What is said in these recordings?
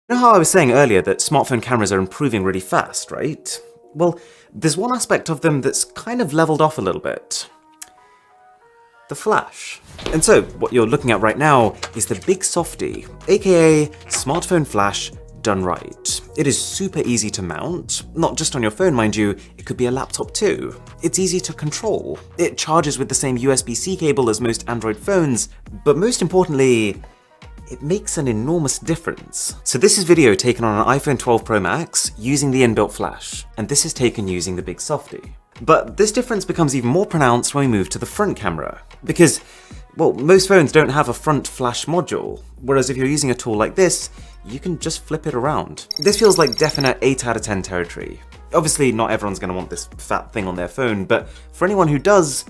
You know how I was saying earlier that smartphone cameras are improving really fast, right? Well, there's one aspect of them that's kind of leveled off a little bit. The flash. And so, what you're looking at right now is the Big Softy, aka smartphone flash done right. It is super easy to mount, not just on your phone mind you, it could be a laptop too. It's easy to control. It charges with the same USB-C cable as most Android phones, but most importantly, it makes an enormous difference. So this is video taken on an iPhone 12 Pro Max using the inbuilt flash, and this is taken using the Big Softy. But this difference becomes even more pronounced when we move to the front camera, because, well, most phones don't have a front flash module, whereas if you're using a tool like this, you can just flip it around. This feels like definite 8 out of 10 territory. Obviously, not everyone's going to want this fat thing on their phone, but for anyone who does,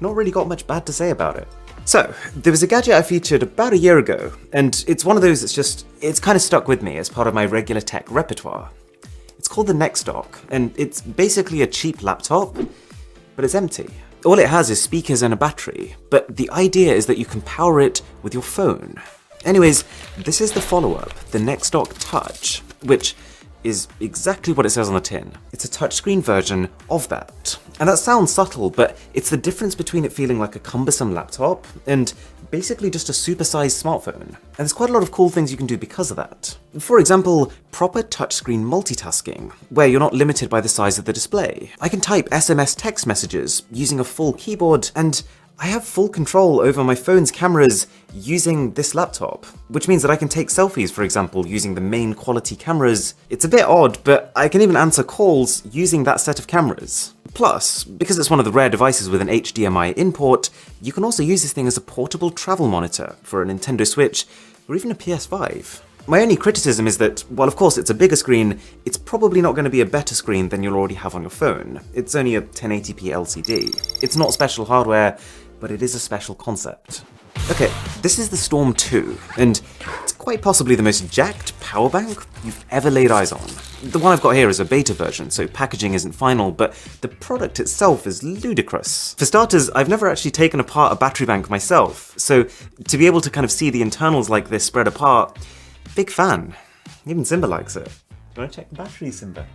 not really got much bad to say about it. So, there was a gadget I featured about a year ago, and it's one of those it's kind of stuck with me as part of my regular tech repertoire. It's called the Next Dock, and it's basically a cheap laptop, but it's empty. All it has is speakers and a battery, but the idea is that you can power it with your phone. Anyways, this is the follow-up, the Next Dock Touch, which is exactly what it says on the tin. It's a touchscreen version of that. And that sounds subtle, but it's the difference between it feeling like a cumbersome laptop and basically just a supersized smartphone. And there's quite a lot of cool things you can do because of that. For example, proper touchscreen multitasking, where you're not limited by the size of the display. I can type SMS text messages using a full keyboard, and I have full control over my phone's cameras using this laptop, which means that I can take selfies, for example, using the main quality cameras. It's a bit odd, but I can even answer calls using that set of cameras. Plus, because it's one of the rare devices with an HDMI input, you can also use this thing as a portable travel monitor for a Nintendo Switch or even a PS5. My only criticism is that, while of course it's a bigger screen, it's probably not going to be a better screen than you'll already have on your phone. It's only a 1080p LCD. It's not special hardware, but it is a special concept. Okay, this is the Storm 2, and it's quite possibly the most jacked power bank you've ever laid eyes on. The one I've got here is a beta version, so packaging isn't final, but the product itself is ludicrous. For starters, I've never actually taken apart a battery bank myself, so to be able to kind of see the internals like this spread apart, big fan. Even Simba likes it. Do you want to check the battery, Simba?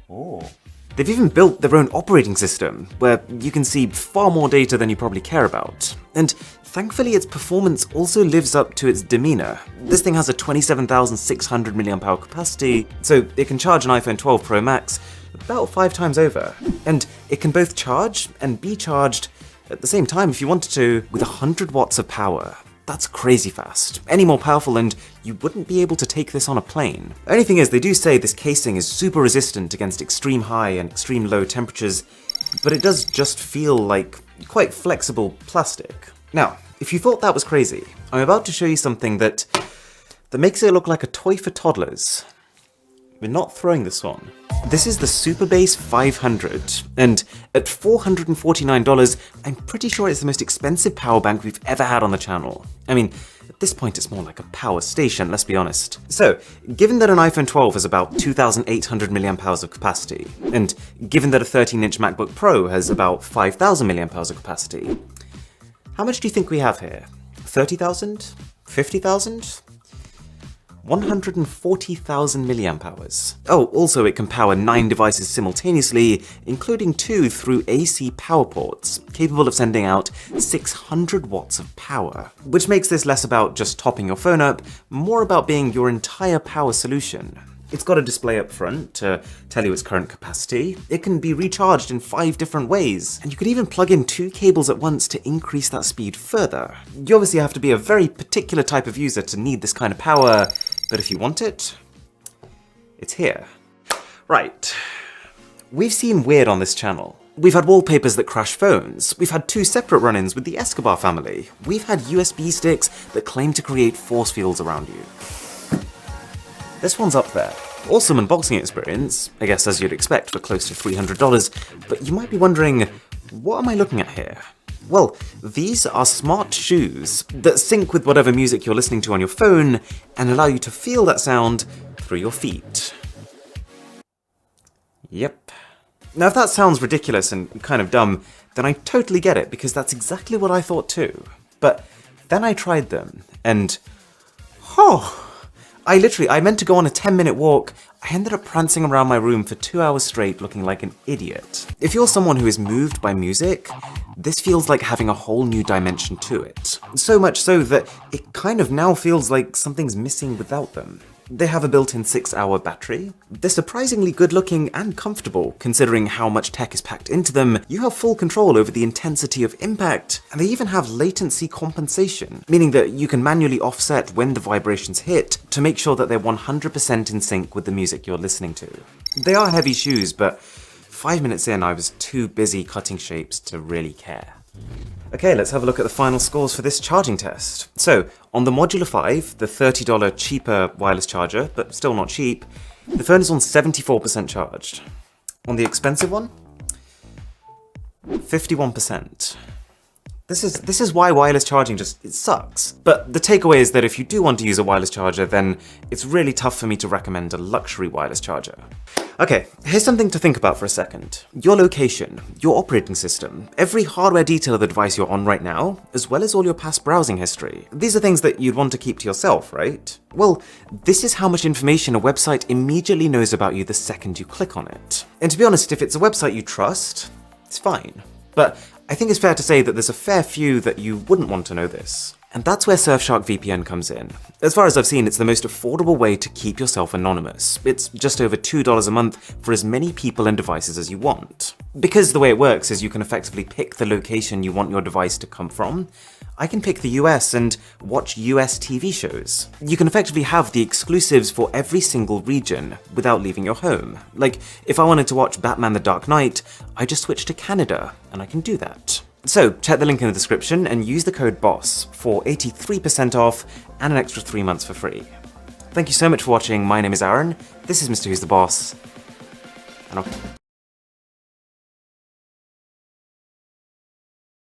Oh. They've even built their own operating system, where you can see far more data than you probably care about. And thankfully its performance also lives up to its demeanor. This thing has a 27,600 mAh capacity, so it can charge an iPhone 12 Pro Max about 5 times over. And it can both charge and be charged at the same time if you wanted to, with 100 watts of power. That's crazy fast. Any more powerful and you wouldn't be able to take this on a plane. The only thing is, they do say this casing is super resistant against extreme high and extreme low temperatures, but it does just feel like quite flexible plastic. Now, if you thought that was crazy, I'm about to show you something that makes it look like a toy for toddlers. We're not throwing this one. This is the Superbase 500, and at $449, I'm pretty sure it's the most expensive power bank we've ever had on the channel. I mean, at this point it's more like a power station, let's be honest. So, given that an iPhone 12 has about 2,800 mAh of capacity, and given that a 13-inch MacBook Pro has about 5,000 mAh of capacity, how much do you think we have here? 30,000? 50,000? 140,000 mAh. Oh, also it can power 9 devices simultaneously, including 2 through AC power ports, capable of sending out 600 watts of power. Which makes this less about just topping your phone up, more about being your entire power solution. It's got a display up front to tell you its current capacity. It can be recharged in 5 different ways, and you could even plug in 2 cables at once to increase that speed further. You obviously have to be a very particular type of user to need this kind of power, but if you want it, it's here. Right. We've seen weird on this channel. We've had wallpapers that crash phones. We've had 2 separate run-ins with the Escobar family. We've had USB sticks that claim to create force fields around you. This one's up there. Awesome unboxing experience, I guess as you'd expect for close to $300, but you might be wondering, what am I looking at here? Well, these are smart shoes that sync with whatever music you're listening to on your phone and allow you to feel that sound through your feet. Yep. Now if that sounds ridiculous and kind of dumb, then I totally get it, because that's exactly what I thought too. But then I tried them, and I meant to go on a 10-minute walk. I ended up prancing around my room for 2 hours straight looking like an idiot. If you're someone who is moved by music, this feels like having a whole new dimension to it. So much so that it kind of now feels like something's missing without them. They have a built-in 6-hour battery. They're surprisingly good looking and comfortable, considering how much tech is packed into them. You have full control over the intensity of impact, and they even have latency compensation, meaning that you can manually offset when the vibrations hit to make sure that they're 100% in sync with the music you're listening to. They are heavy shoes, but 5 minutes in I was too busy cutting shapes to really care. Okay, let's have a look at the final scores for this charging test. So, on the Modular 5, the $30 cheaper wireless charger, but still not cheap, the phone is on 74% charged. On the expensive one, 51%. This is why wireless charging it sucks. But the takeaway is that if you do want to use a wireless charger, then it's really tough for me to recommend a luxury wireless charger. Okay, here's something to think about for a second. Your location, your operating system, every hardware detail of the device you're on right now, as well as all your past browsing history. These are things that you'd want to keep to yourself, right? Well, this is how much information a website immediately knows about you the second you click on it. And to be honest, if it's a website you trust, it's fine. But I think it's fair to say that there's a fair few that you wouldn't want to know this. And that's where Surfshark VPN comes in. As far as I've seen, it's the most affordable way to keep yourself anonymous. It's just over $2 a month for as many people and devices as you want. Because the way it works is you can effectively pick the location you want your device to come from. I can pick the US and watch US TV shows. You can effectively have the exclusives for every single region without leaving your home. Like, if I wanted to watch Batman the Dark Knight, I just switch to Canada, and I can do that. So, check the link in the description and use the code BOSS for 83% off and an extra 3 months for free. Thank you so much for watching. My name is Aaron, this is Mr. Who's the Boss, and I'll